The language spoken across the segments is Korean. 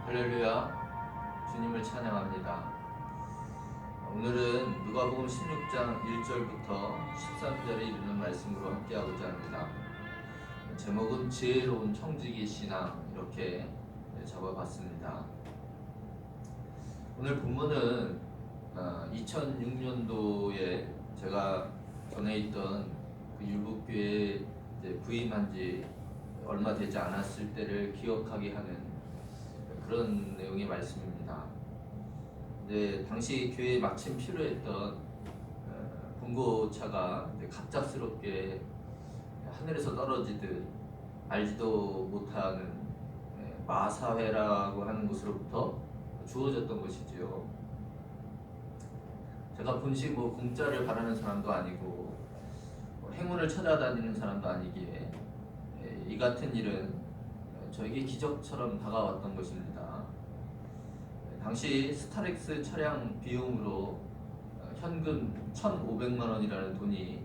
할렐루야, 주님을 찬양합니다. 오늘은 누가복음 16장 1절부터 13절에 이르는 말씀으로 함께하고자 합니다. 제목은 지혜로운 청지기 신앙, 이렇게 잡아봤습니다. 오늘 본문은 2006년도에 제가 전에 있던 그 율법교회에 부임한 지 얼마 되지 않았을 때를 기억하게 하는 그런 내용의 말씀입니다. 당시 교회에 마침 필요했던 봉고차가 갑작스럽게 하늘에서 떨어지듯 알지도 못하는 마사회라고 하는 곳으로부터 주어졌던 것이지요. 제가 본식 공짜를 바라는 사람도 아니고 행운을 찾아다니는 사람도 아니기에 이 같은 일은 저에게 기적처럼 다가왔던 것입니다. 당시 스타렉스 차량 비용으로 현금 1,500만 원이라는 돈이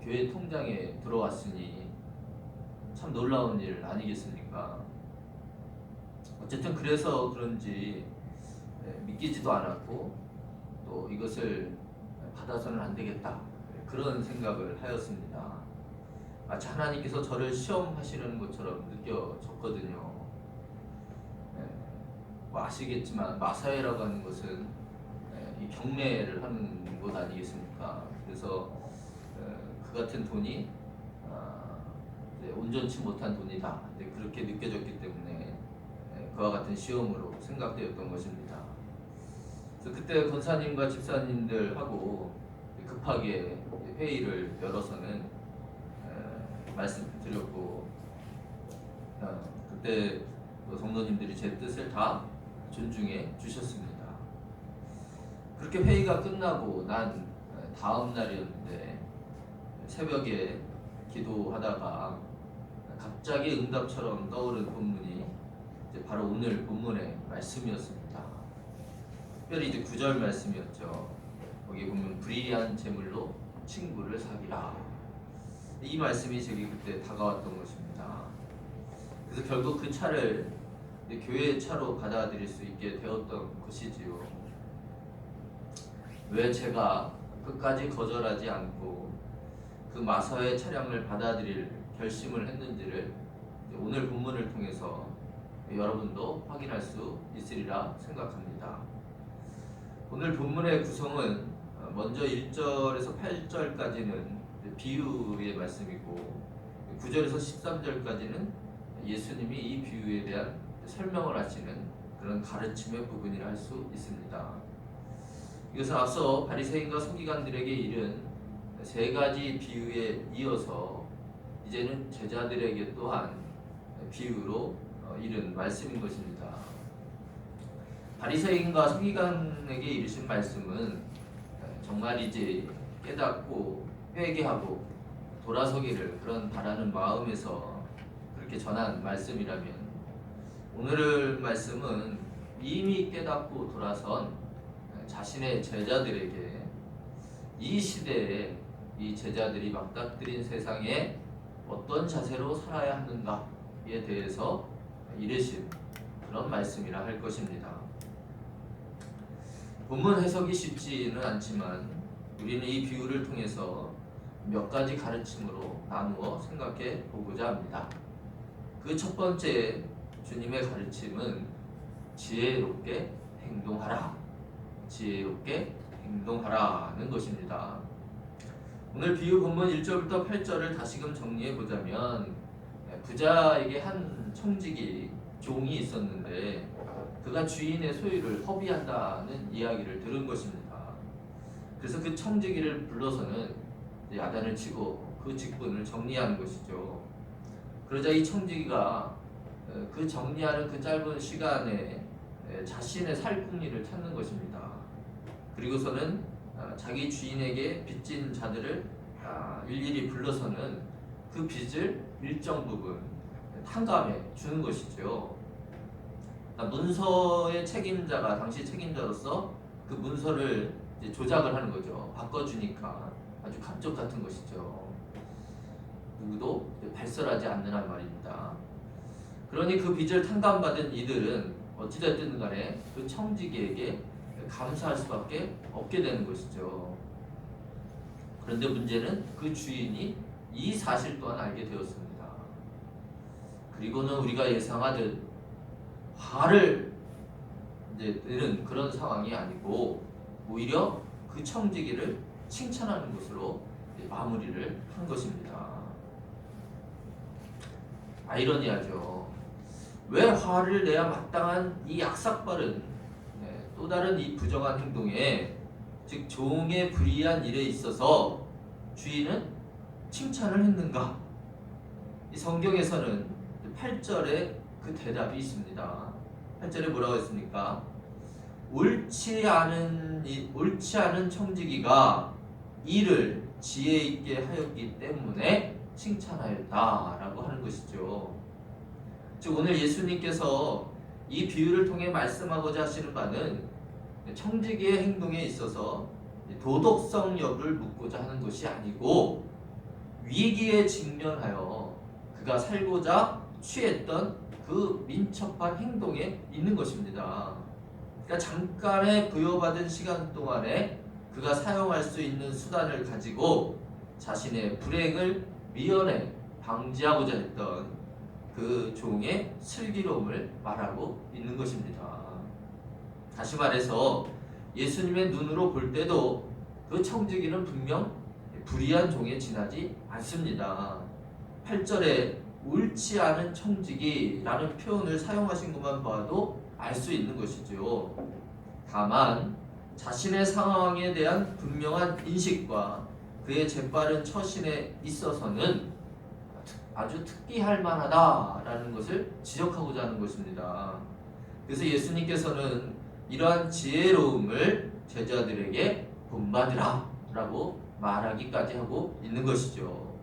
교회 통장에 들어왔으니 참 놀라운 일 아니겠습니까? 어쨌든 그래서 그런지 믿기지도 않았고 또 이것을 받아서는 안 되겠다, 그런 생각을 하였습니다. 마치 하나님께서 저를 시험하시는 것처럼 느껴졌거든요. 아시겠지만 마사회라고 하는 것은 이 경매를 하는 것 아니겠습니까? 그래서 그 같은 돈이 온전치 못한 돈이다, 그렇게 느껴졌기 때문에 그와 같은 시험으로 생각되었던 것입니다. 그래서 그때 권사님과 집사님들하고 급하게 회의를 열어서는 말씀드렸고, 그때 성도님들이 제 뜻을 다 존중해 주셨습니다. 그렇게 회의가 끝나고 난 다음 날이었는데 새벽에 기도하다가 갑자기 응답처럼 떠오른 본문이 바로 오늘 본문의 말씀이었습니다. 특별히 9절 말씀이었죠. 거기 보면 불의한 재물로 친구를 사귀라. 이 말씀이 제게 그때 다가왔던 것입니다. 그래서 결국 그 차를 교회의 차로 받아들일 수 있게 되었던 것이지요. 왜 제가 끝까지 거절하지 않고 그 마사회 차량을 받아들일 결심을 했는지를 오늘 본문을 통해서 여러분도 확인할 수 있으리라 생각합니다. 오늘 본문의 구성은 먼저 1절에서 8절까지는 비유의 말씀이고 9절에서 13절까지는 예수님이 이 비유에 대한 설명을 하시는 그런 가르침의 부분이라 할 수 있습니다. 이것은 앞서 바리새인과 서기관들에게 이른 세 가지 비유에 이어서 이제는 제자들에게 또한 비유로 이른 말씀인 것입니다. 바리새인과 서기관에게 이르신 말씀은 정말이지 깨닫고 회개하고 돌아서기를 그런 바라는 마음에서 그렇게 전한 말씀이라면, 오늘 말씀은 이미 깨닫고 돌아선 자신의 제자들에게 이 시대에 이 제자들이 맞닥뜨린 세상에 어떤 자세로 살아야 하는가에 대해서 이르신 그런 말씀이라 할 것입니다. 본문 해석이 쉽지는 않지만 우리는 이 비유를 통해서 몇 가지 가르침으로 나누어 생각해 보고자 합니다. 그 첫 번째 주님의 가르침은 지혜롭게 행동하라, 지혜롭게 행동하라는 것입니다. 오늘 비유 본문 1절부터 8절을 다시금 정리해 보자면, 부자에게 한 청지기 종이 있었는데 그가 주인의 소유를 허비한다는 이야기를 들은 것입니다. 그래서 그 청지기를 불러서는 야단을 치고 그 직분을 정리하는 것이죠. 그러자 이 청지기가 그 정리하는 그 짧은 시간에 자신의 살궁리를 찾는 것입니다. 그리고서는 자기 주인에게 빚진 자들을 일일이 불러서는 그 빚을 일정 부분 탕감해 주는 것이죠. 문서의 책임자가 당시 책임자로서 그 문서를 조작을 하는 거죠. 바꿔주니까 아주 감쪽 같은 것이죠. 누구도 발설하지 않는 한 말입니다. 그러니 그 빚을 탕감받은 이들은 어찌됐든 간에 그 청지기에게 감사할 수밖에 없게 되는 것이죠. 그런데 문제는 그 주인이 이 사실 또한 알게 되었습니다. 그리고는 우리가 예상하듯 화를 이제 내는 그런 상황이 아니고 오히려 그 청지기를 칭찬하는 것으로 마무리를 한 것입니다. 아이러니하죠. 왜 화를 내야 마땅한 이 악삭발은 또 다른 이 부정한 행동에, 즉 종의 불의한 일에 있어서 주인은 칭찬을 했는가? 이 성경에서는 8절에 그 대답이 있습니다. 8절에 뭐라고 했습니까? 옳지 않은 청지기가 이를 지혜 있게 하였기 때문에 칭찬하였다라고 하는 것이죠. 즉 오늘 예수님께서 이 비유를 통해 말씀하고자 하시는 바는 청지기의 행동에 있어서 도덕성 여부를 묻고자 하는 것이 아니고 위기에 직면하여 그가 살고자 취했던 그 민첩한 행동에 있는 것입니다. 그러니까 잠깐의 부여받은 시간 동안에 그가 사용할 수 있는 수단을 가지고 자신의 불행을 미연에 방지하고자 했던 그 종의 슬기로움을 말하고 있는 것입니다. 다시 말해서 예수님의 눈으로 볼 때도 그 청지기는 분명 불의한 종에 지나지 않습니다. 8절에 옳지 않은 청지기라는 표현을 사용하신 것만 봐도 알 수 있는 것이죠. 다만 자신의 상황에 대한 분명한 인식과 그의 재빠른 처신에 있어서는 아주 특기할 만하다라는 것을 지적하고자 하는 것입니다. 그래서 예수님께서는 이러한 지혜로움을 제자들에게 본받으라 라고 말하기까지 하고 있는 것이죠.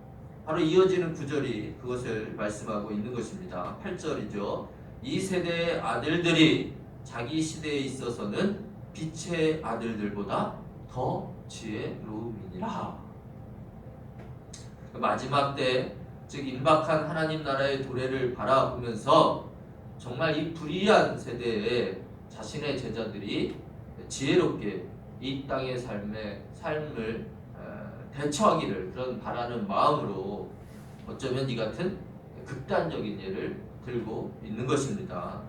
바로 이어지는 구절이 그것을 말씀하고 있는 것입니다. 8절이죠. 이 세대의 아들들이 자기 시대에 있어서는 빛의 아들들보다 더 지혜로움이니라. 마지막 때, 즉 임박한 하나님 나라의 도래를 바라보면서 정말 이 불의한 세대에 자신의 제자들이 지혜롭게 이 땅의 삶을 대처하기를 그런 바라는 마음으로 어쩌면 이 같은 극단적인 예를 들고 있는 것입니다.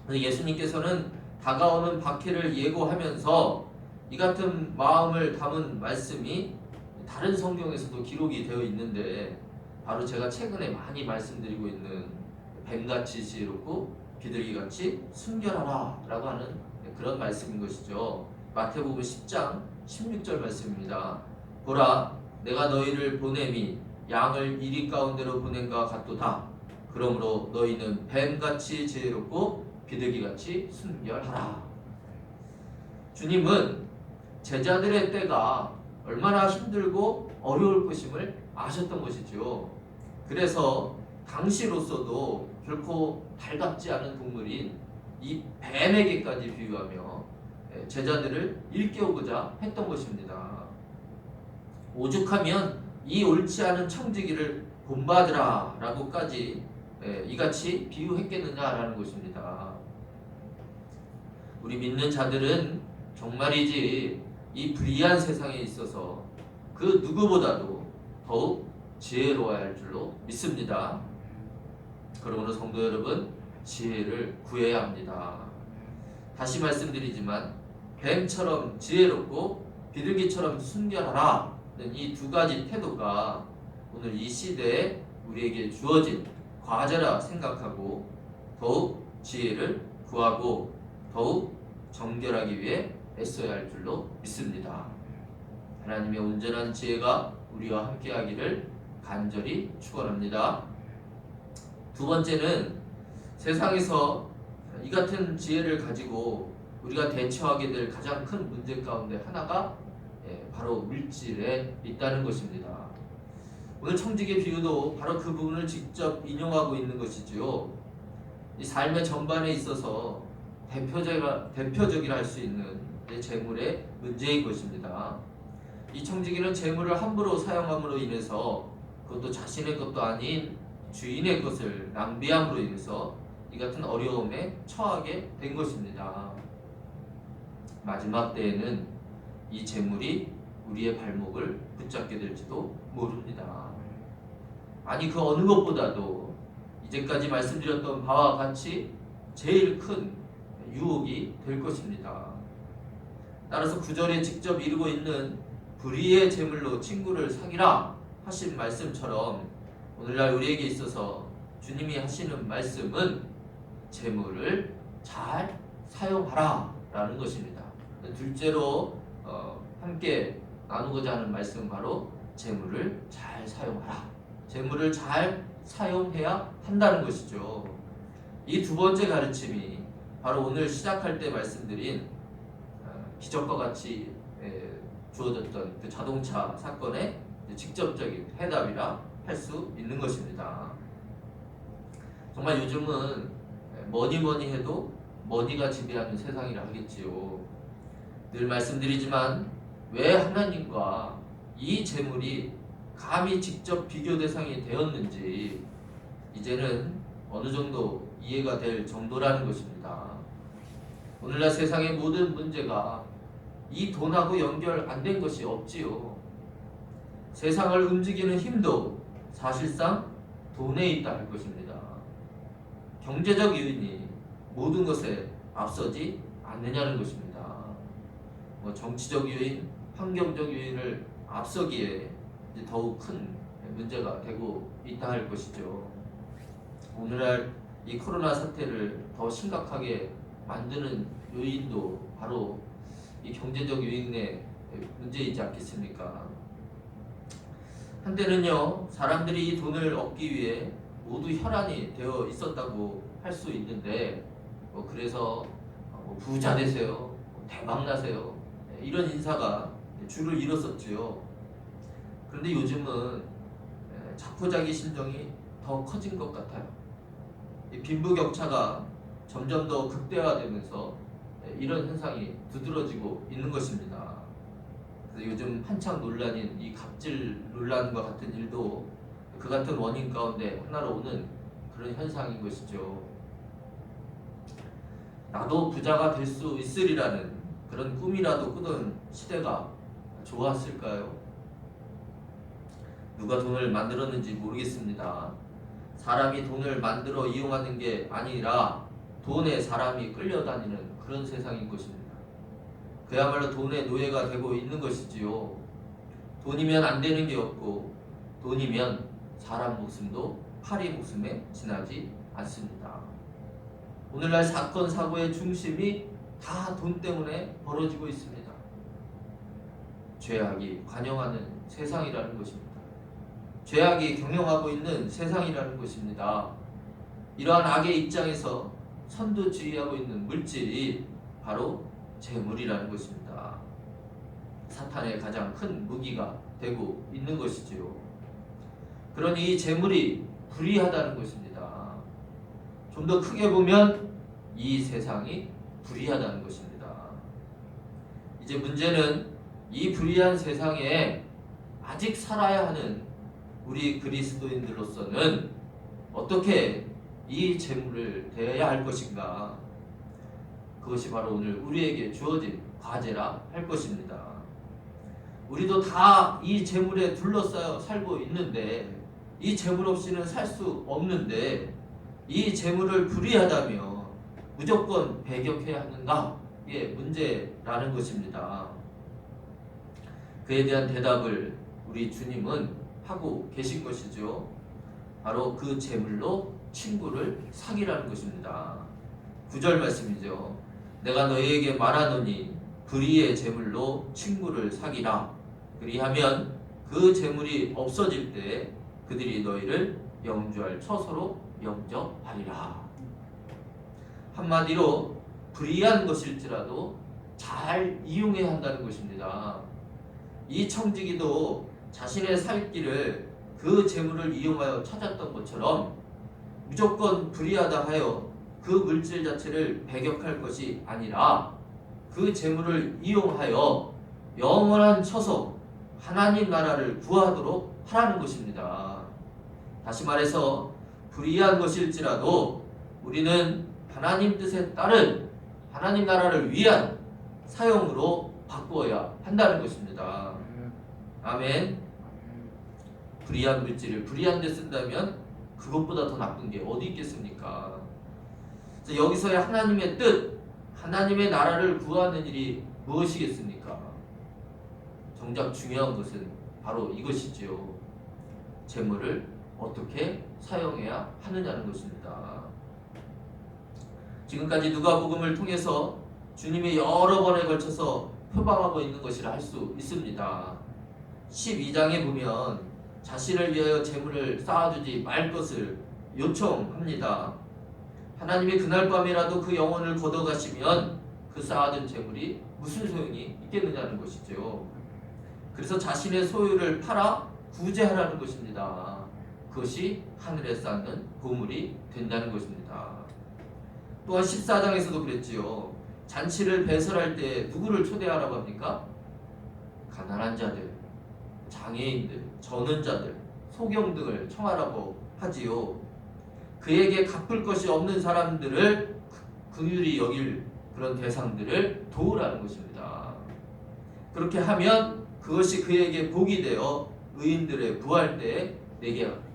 예수님께서는 다가오는 박해를 예고하면서 이 같은 마음을 담은 말씀이 다른 성경에서도 기록이 되어 있는데 바로 제가 최근에 많이 말씀드리고 있는 뱀같이 지혜롭고 비둘기같이 순결하라 라고 하는 그런 말씀인 것이죠. 마태복음 10장 16절 말씀입니다. 보라, 내가 너희를 보냄이 양을 이리 가운데로 보낸과 같도다. 그러므로 너희는 뱀같이 지혜롭고 비둘기같이 순결하라. 주님은 제자들의 때가 얼마나 힘들고 어려울 것임을 아셨던 것이죠. 그래서 당시로서도 결코 달갑지 않은 동물인 이 뱀에게까지 비유하며 제자들을 일깨우고자 했던 것입니다. 오죽하면 이 옳지 않은 청지기를 본받으라 라고까지 이같이 비유했겠느냐라는 것입니다. 우리 믿는 자들은 정말이지 이 불의한 세상에 있어서 그 누구보다도 더욱 지혜로워야 할 줄로 믿습니다. 그러므로 성도 여러분, 지혜를 구해야 합니다. 다시 말씀드리지만 뱀처럼 지혜롭고 비둘기처럼 순결하라 이 두 가지 태도가 오늘 이 시대에 우리에게 주어진 과제라 생각하고 더욱 지혜를 구하고 더욱 정결하기 위해 애써야 할 줄로 믿습니다. 하나님의 온전한 지혜가 우리와 함께하기를 간절히 축원합니다. 두 번째는 세상에서 이 같은 지혜를 가지고 우리가 대처하게 될 가장 큰 문제 가운데 하나가 바로 물질에 있다는 것입니다. 오늘 청지기의 비유도 바로 그 부분을 직접 인용하고 있는 것이지요. 이 삶의 전반에 있어서 대표적이라 할 수 있는 재물의 문제인 것입니다. 이 청지기는 재물을 함부로 사용함으로 인해서 그것도 자신의 것도 아닌 주인의 것을 낭비함으로 인해서 이 같은 어려움에 처하게 된 것입니다. 마지막 때에는 이 재물이 우리의 발목을 붙잡게 될지도 모릅니다. 아니 그 어느 것보다도 이제까지 말씀드렸던 바와 같이 제일 큰 유혹이 될 것입니다. 따라서 9절에 직접 이루고 있는 불의의 재물로 친구를 사귀라 하신 말씀처럼 오늘날 우리에게 있어서 주님이 하시는 말씀은 재물을 잘 사용하라 라는 것입니다. 둘째로 함께 나누고자 하는 말씀은 바로 재물을 잘 사용하라. 재물을 잘 사용해야 한다는 것이죠. 이 두 번째 가르침이 바로 오늘 시작할 때 말씀드린 기적과 같이 주어졌던 그 자동차 사건의 직접적인 해답이라 할 수 있는 것입니다. 정말 요즘은 뭐니 해도 머니가 지배하는 세상이라 하겠지요. 늘 말씀드리지만 왜 하나님과 이 재물이 감히 직접 비교 대상이 되었는지 이제는 어느 정도 이해가 될 정도라는 것입니다. 오늘날 세상의 모든 문제가 이 돈하고 연결 안 된 것이 없지요. 세상을 움직이는 힘도 사실상 돈에 있다 할 것입니다. 경제적 요인이 모든 것에 앞서지 않느냐는 것입니다. 정치적 요인, 환경적 요인을 앞서기에 이제 더욱 큰 문제가 되고 있다 할 것이죠. 오늘날 이 코로나 사태를 더 심각하게 만드는 요인도 바로 이 경제적 요인의 문제이지 않겠습니까? 한때는요, 사람들이 이 돈을 얻기 위해 모두 혈안이 되어 있었다고 할 수 있는데, 그래서 부자 되세요, 대박 나세요, 이런 인사가 줄을 이뤘었지요. 그런데 요즘은 자포자기 심정이 더 커진 것 같아요. 이 빈부격차가 점점 더 극대화되면서 이런 현상이 두드러지고 있는 것입니다. 그래서 요즘 한창 논란인 이 갑질 논란과 같은 일도 그 같은 원인 가운데 하나로 오는 그런 현상인 것이죠. 나도 부자가 될 수 있으리라는 그런 꿈이라도 꾸던 시대가 좋았을까요? 누가 돈을 만들었는지 모르겠습니다. 사람이 돈을 만들어 이용하는 게 아니라 돈에 사람이 끌려다니는 그런 세상인 것입니다. 그야말로 돈의 노예가 되고 있는 것이지요. 돈이면 안 되는 게 없고 돈이면 사람 목숨도 파리 목숨에 지나지 않습니다. 오늘날 사건 사고의 중심이 다 돈 때문에 벌어지고 있습니다. 죄악이 관영하는 세상이라는 것입니다. 죄악이 경영하고 있는 세상이라는 것입니다. 이러한 악의 입장에서 선두주의하고 있는 물질이 바로 재물이라는 것입니다. 사탄의 가장 큰 무기가 되고 있는 것이지요. 그러니 이 재물이 불의하다는 것입니다. 좀 더 크게 보면 이 세상이 불의하다는 것입니다. 이제 문제는 이 불의한 세상에 아직 살아야 하는 우리 그리스도인들로서는 어떻게 이 재물을 대해야 할 것인가? 그것이 바로 오늘 우리에게 주어진 과제라 할 것입니다. 우리도 다 이 재물에 둘러싸여 살고 있는데 이 재물 없이는 살 수 없는데 이 재물을 불의하다며 무조건 배격해야 하는가? 이게 문제라는 것입니다. 그에 대한 대답을 우리 주님은 하고 계신 것이죠. 바로 그 재물로 친구를 사귀라는 것입니다. 9절 말씀이죠. 내가 너희에게 말하노니 불의의 재물로 친구를 사귀라. 그리하면 그 재물이 없어질 때 그들이 너희를 영주할 처소로 영접하리라. 한마디로 불의한 것일지라도 잘 이용해야 한다는 것입니다. 이 청지기도 자신의 살 길을 그 재물을 이용하여 찾았던 것처럼 무조건 불의하다 하여 그 물질 자체를 배격할 것이 아니라 그 재물을 이용하여 영원한 처소 하나님 나라를 구하도록 하라는 것입니다. 다시 말해서 불의한 것일지라도 우리는 하나님 뜻에 따른 하나님 나라를 위한 사용으로 바꾸어야 한다는 것입니다. 아멘. 불의한 물질을 불의한 데 쓴다면 그것보다 더 나쁜 게 어디 있겠습니까? 그래서 여기서의 하나님의 뜻, 하나님의 나라를 구하는 일이 무엇이겠습니까? 정작 중요한 것은 바로 이것이지요. 재물을 어떻게 사용해야 하느냐는 것입니다. 지금까지 누가복음을 통해서 주님이 여러 번에 걸쳐서 표방하고 있는 것이라 할 수 있습니다. 12장에 보면 자신을 위하여 재물을 쌓아두지 말 것을 요청합니다. 하나님이 그날 밤이라도 그 영혼을 걷어가시면 그 쌓아둔 재물이 무슨 소용이 있겠느냐는 것이죠. 그래서 자신의 소유를 팔아 구제하라는 것입니다. 그것이 하늘에 쌓는 보물이 된다는 것입니다. 또한 14장에서도 그랬지요. 잔치를 배설할 때 누구를 초대하라고 합니까? 가난한 자들, 장애인들, 전원자들, 소경 등을 청하라고 하지요. 그에게 갚을 것이 없는 사람들을 긍휼히 여길 그런 대상들을 도우라는 것입니다. 그렇게 하면 그것이 그에게 복이 되어 의인들의 부활 때에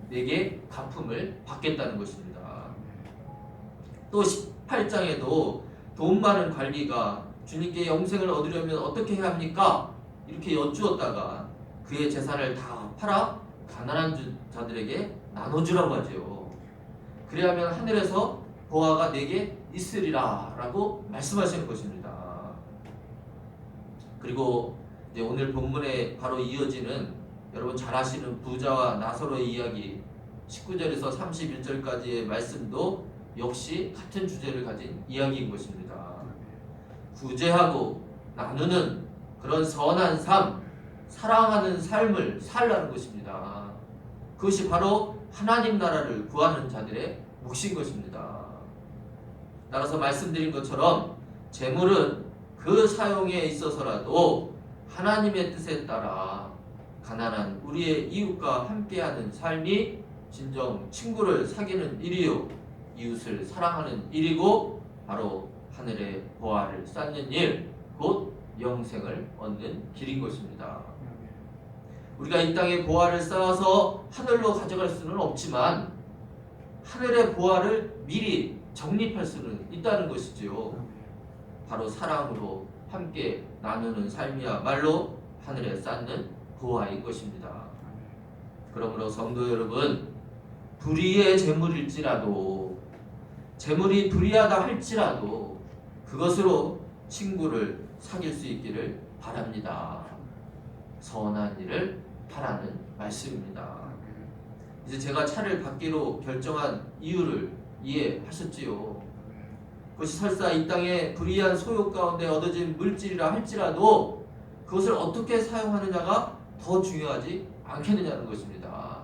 내게 갚음을 받겠다는 것입니다. 또 18장에도 돈 많은 관리가 주님께 영생을 얻으려면 어떻게 해야 합니까? 이렇게 여쭈었다가 그의 재산을 다 팔아 가난한 자들에게 나눠주라고 하죠. 그래야면 하늘에서 보화가 내게 있으리라 라고 말씀하시는 것입니다. 그리고 이제 오늘 본문에 바로 이어지는 여러분 잘 아시는 부자와 나사로의 이야기 19절에서 31절까지의 말씀도 역시 같은 주제를 가진 이야기인 것입니다. 구제하고 나누는 그런 선한 삶, 사랑하는 삶을 살라는 것입니다. 그것이 바로 하나님 나라를 구하는 자들의 몫인 것입니다. 따라서 말씀드린 것처럼 재물은 그 사용에 있어서라도 하나님의 뜻에 따라 가난한 우리의 이웃과 함께하는 삶이 진정 친구를 사귀는 일이요 이웃을 사랑하는 일이고 바로 하늘의 보화를 쌓는 일, 곧 영생을 얻는 길인 것입니다. 우리가 이 땅에 보화를 쌓아서 하늘로 가져갈 수는 없지만 하늘의 보화를 미리 적립할 수는 있다는 것이지요. 바로 사랑으로 함께 나누는 삶이야말로 하늘에 쌓는 보화인 것입니다. 그러므로 성도 여러분, 불의의 재물일지라도 재물이 불의하다 할지라도 그것으로 친구를 사귈 수 있기를 바랍니다. 선한 일을 하라는 말씀입니다. 이제 제가 차를 받기로 결정한 이유를 이해하셨지요. 그것이 설사 이 땅의 불의한 소욕 가운데 얻어진 물질이라 할지라도 그것을 어떻게 사용하느냐가 더 중요하지 않겠느냐는 것입니다.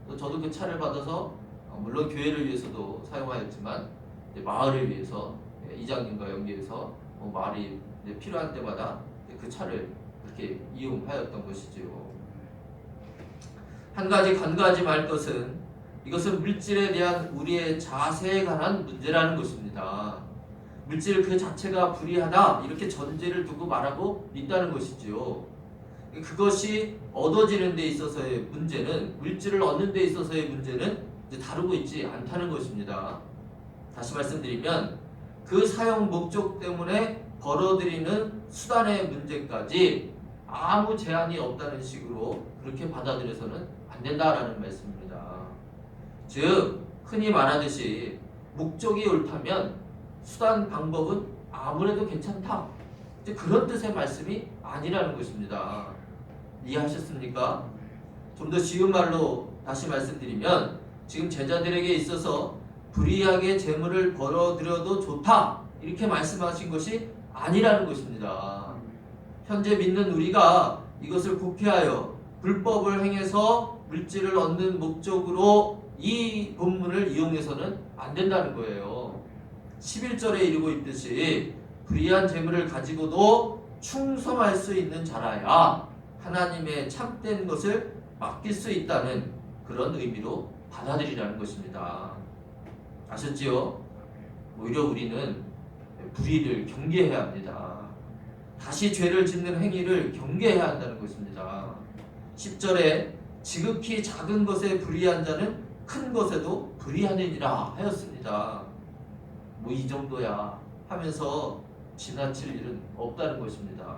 저도 그 차를 받아서 물론 교회를 위해서도 사용하였지만 마을을 위해서 이장님과 연계해서 마을이 필요한 때마다 그 차를 그렇게 이용하였던 것이지요. 한 가지 간과하지 말 것은 이것은 물질에 대한 우리의 자세에 관한 문제라는 것입니다. 물질 그 자체가 불의하다 이렇게 전제를 두고 말하고 있다는 것이지요. 그것이 얻어지는 데 있어서의 문제는 물질을 얻는 데 있어서의 문제는 이제 다루고 있지 않다는 것입니다. 다시 말씀드리면 그 사용 목적 때문에 벌어들이는 수단의 문제까지 아무 제한이 없다는 식으로 그렇게 받아들여서는 안 된다라는 말씀입니다. 즉 흔히 말하듯이 목적이 옳다면 수단 방법은 아무래도 괜찮다. 그런 뜻의 말씀이 아니라는 것입니다. 이해하셨습니까? 좀 더 쉬운 말로 다시 말씀드리면 지금 제자들에게 있어서 불의하게 재물을 벌어들여도 좋다 이렇게 말씀하신 것이 아니라는 것입니다. 현재 믿는 우리가 이것을 국회하여 불법을 행해서 물질을 얻는 목적으로 이 본문을 이용해서는 안 된다는 거예요. 11절에 이르고 있듯이 불의한 재물을 가지고도 충성할 수 있는 자라야 하나님의 참된 것을 맡길 수 있다는 그런 의미로 받아들이라는 것입니다. 아셨지요? 오히려 우리는 불의를 경계해야 합니다. 다시 죄를 짓는 행위를 경계해야 한다는 것입니다. 10절에 지극히 작은 것에 불의한 자는 큰 것에도 불의하느니라 하였습니다. 뭐 이 정도야 하면서 지나칠 일은 없다는 것입니다.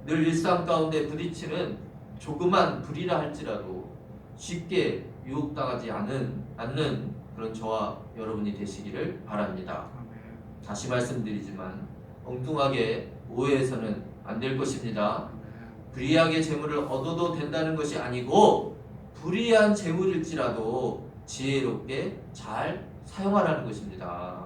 늘 일상 가운데 부딪히는 조그만 불의라 할지라도 쉽게 유혹당하지 않는 그런 저와 여러분이 되시기를 바랍니다. 다시 말씀드리지만 엉뚱하게 오해해서는 안 될 것입니다. 불의하게 재물을 얻어도 된다는 것이 아니고 불의한 재물일지라도 지혜롭게 잘 사용하라는 것입니다.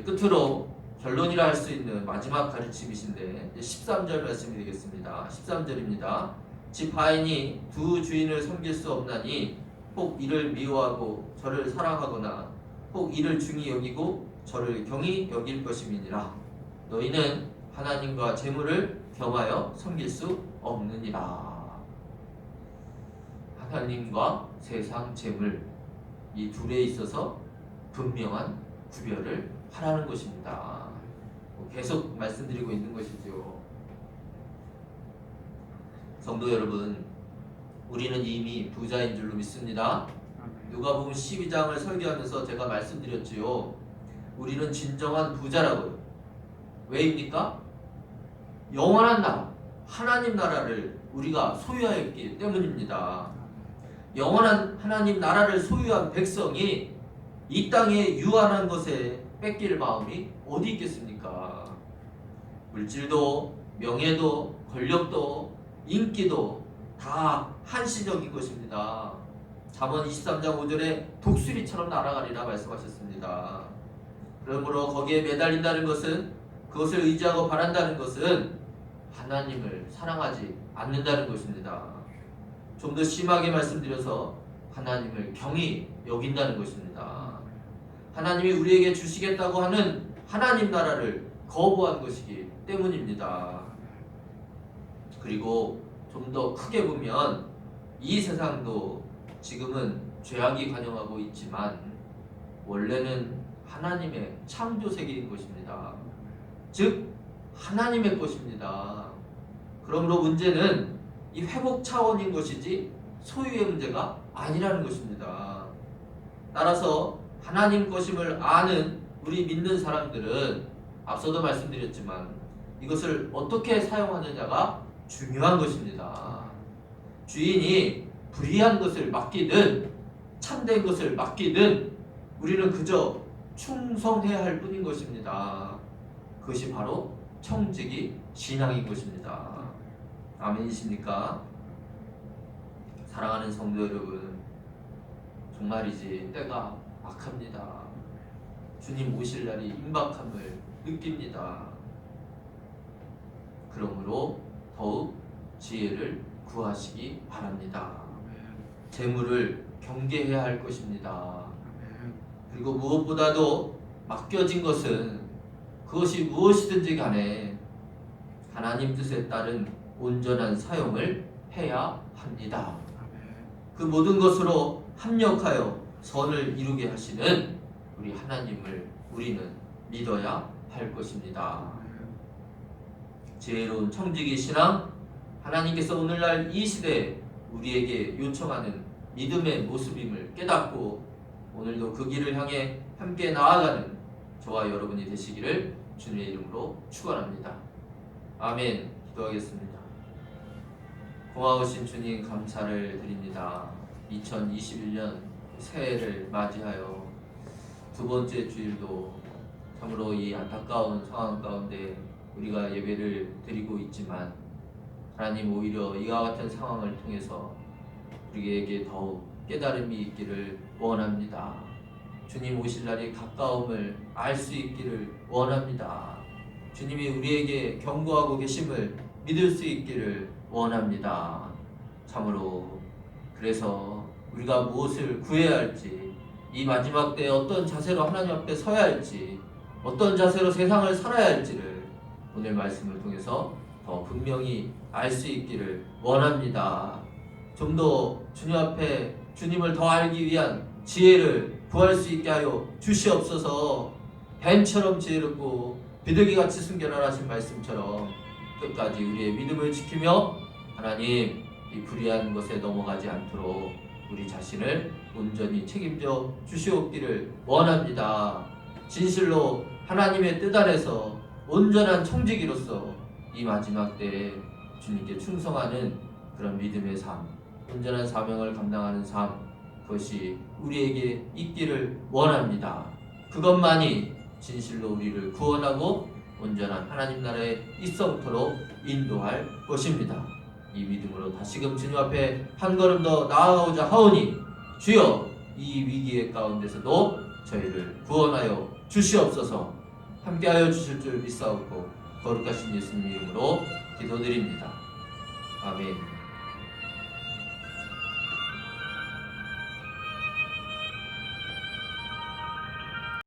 끝으로 결론이라 할 수 있는 마지막 가르침이신데 13절 말씀이 되겠습니다. 13절입니다. 집 하인이 두 주인을 섬길 수 없나니 혹 이를 미워하고 저를 사랑하거나 혹 이를 중히 여기고 저를 경히 여길 것임이니라. 너희는 하나님과 재물을 겸하여 섬길 수 없느니라. 하나님과 세상 재물, 이 둘에 있어서 분명한 구별을 하라는 것입니다. 계속 말씀드리고 있는 것이죠. 성도 여러분, 우리는 이미 부자인 줄로 믿습니다. 누가복음 12장을 설교하면서 제가 말씀드렸지요. 우리는 진정한 부자라고요. 왜입니까? 영원한 나라, 하나님 나라를 우리가 소유하였기 때문입니다. 영원한 하나님 나라를 소유한 백성이 이 땅에 유한한 것에 뺏길 마음이 어디 있겠습니까? 물질도, 명예도, 권력도, 인기도 다 한시적인 것입니다. 잠언 23장 5절에 독수리처럼 날아가리라 말씀하셨습니다. 그러므로 거기에 매달린다는 것은, 그것을 의지하고 바란다는 것은 하나님을 사랑하지 않는다는 것입니다. 좀 더 심하게 말씀드려서 하나님을 경히 여긴다는 것입니다. 하나님이 우리에게 주시겠다고 하는 하나님 나라를 거부한 것이기 때문입니다. 그리고 좀 더 크게 보면 이 세상도 지금은 죄악이 관영하고 있지만 원래는 하나님의 창조 세계인 것입니다. 즉 하나님의 것입니다. 그러므로 문제는 이 회복 차원인 것이지 소유의 문제가 아니라는 것입니다. 따라서 하나님 것임을 아는 우리 믿는 사람들은 앞서도 말씀드렸지만 이것을 어떻게 사용하느냐가 중요한 것입니다. 주인이 불의한 것을 맡기든 참된 것을 맡기든 우리는 그저 충성해야 할 뿐인 것입니다. 그것이 바로 청지기 신앙인 것입니다. 아멘이십니까? 사랑하는 성도 여러분, 정말이지 때가 막합니다. 주님 오실 날이 임박함을 느낍니다. 그러므로 더욱 지혜를 구하시기 바랍니다. 재물을 경계해야 할 것입니다. 그리고 무엇보다도 맡겨진 것은 그것이 무엇이든지 간에 하나님 뜻에 따른 온전한 사용을 해야 합니다. 그 모든 것으로 합력하여 선을 이루게 하시는 우리 하나님을 우리는 믿어야 할 것입니다. 지혜로운 청지기 신앙, 하나님께서 오늘날 이 시대에 우리에게 요청하는 믿음의 모습임을 깨닫고 오늘도 그 길을 향해 함께 나아가는 저와 여러분이 되시기를 주님의 이름으로 축원합니다. 아멘. 기도하겠습니다. 고마우신 주님 감사를 드립니다. 2021년 새해를 맞이하여 두 번째 주일도 참으로 이 안타까운 상황 가운데 우리가 예배를 드리고 있지만 하나님 오히려 이와 같은 상황을 통해서 우리에게 더욱 깨달음이 있기를 원합니다. 주님 오실 날이 가까움을 알 수 있기를 원합니다. 주님이 우리에게 경고하고 계심을 믿을 수 있기를 원합니다. 참으로 그래서 우리가 무엇을 구해야 할지, 이 마지막 때에 어떤 자세로 하나님 앞에 서야 할지, 어떤 자세로 세상을 살아야 할지를 오늘 말씀을 통해서 더 분명히 알 수 있기를 원합니다. 좀 더 주님 앞에 주님을 더 알기 위한 지혜를 구할 수 있게 하여 주시옵소서. 뱀처럼 지혜롭고 비둘기같이 순결하신 말씀처럼 끝까지 우리의 믿음을 지키며 하나님 이 불의한 것에 넘어가지 않도록 우리 자신을 온전히 책임져 주시옵기를 원합니다. 진실로 하나님의 뜻 안에서 온전한 청지기로서 이 마지막 때에 주님께 충성하는 그런 믿음의 삶, 온전한 사명을 감당하는 삶, 그것이 우리에게 있기를 원합니다. 그것만이 진실로 우리를 구원하고 온전한 하나님 나라의 입성토록 인도할 것입니다. 이 믿음으로 다시금 주님 앞에 한 걸음 더 나아가고자 하오니 주여 이 위기의 가운데서도 저희를 구원하여 주시옵소서. 함께하여 주실 줄 믿사옵고 거룩하신 예수님 이름으로 기도드립니다. 아멘.